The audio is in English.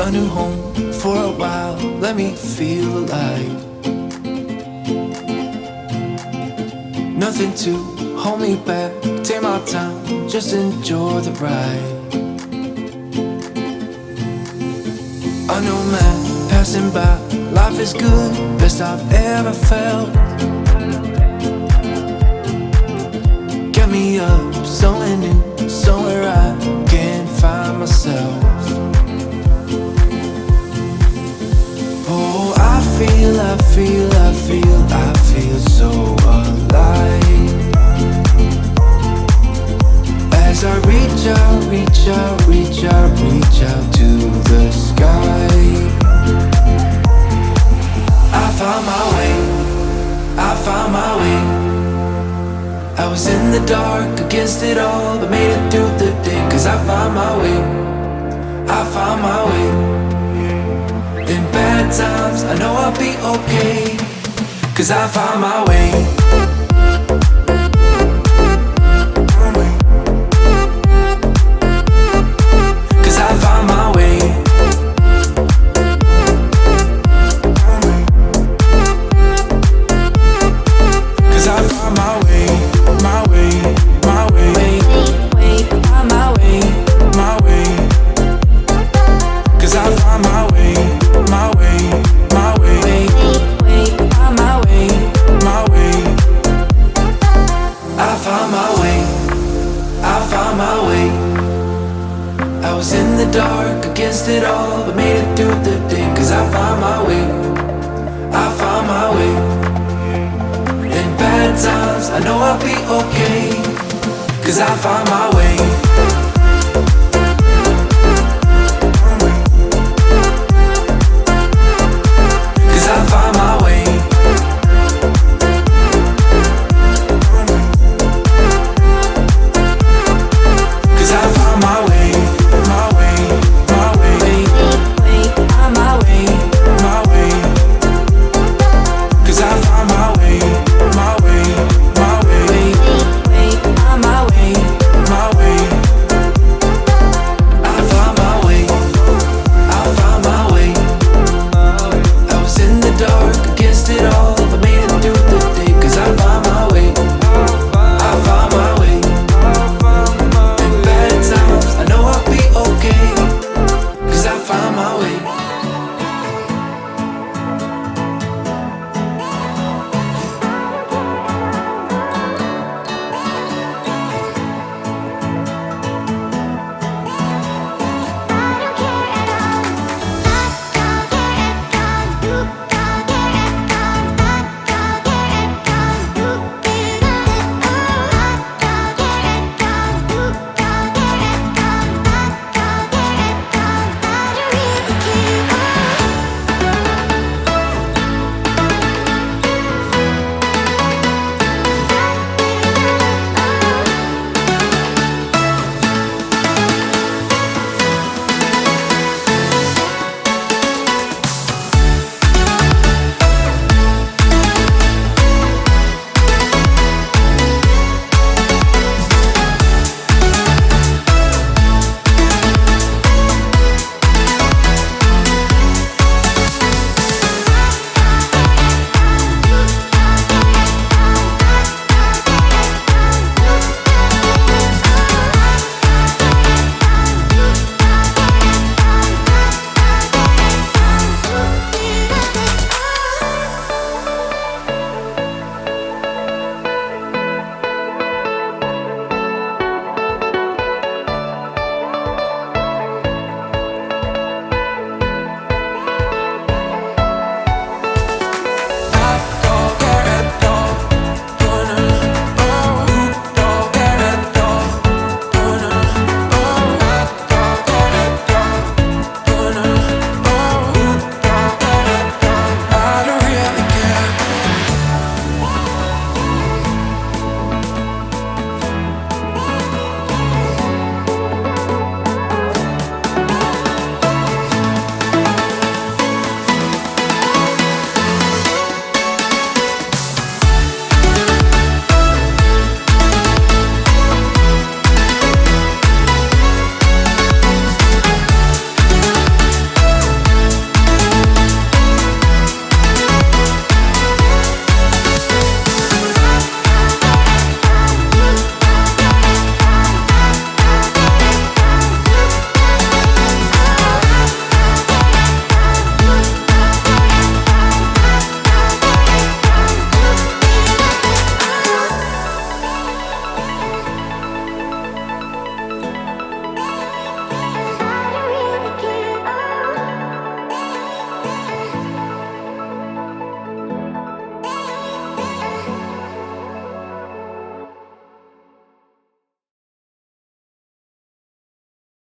a new home for a while, let me feel alive. Nothing to hold me back, take my time, just enjoy the ride. A new man passing by, life is good, best I've ever felt. Get me up, somewhere new, somewhere I can find myself. Oh, I feel so alive. As I reach out, reach out, reach out, reach out to the sky. I found my way, I found my way. I was in the dark against it all, but made it through the day. Cause I found my way, I found my way. In bad times, I know I'll be okay. Cause I found my way. Cause I found my way. Cause I found my way, my way, my way. Found my way, my way. Cause I found my way, my way, my way. Found my way, my way. I found my way, I found my way. I was in the dark against it all, but made it through the day. Cause I found my way, I found my way. In bad times, I know I'll be okay. Cause I found my way.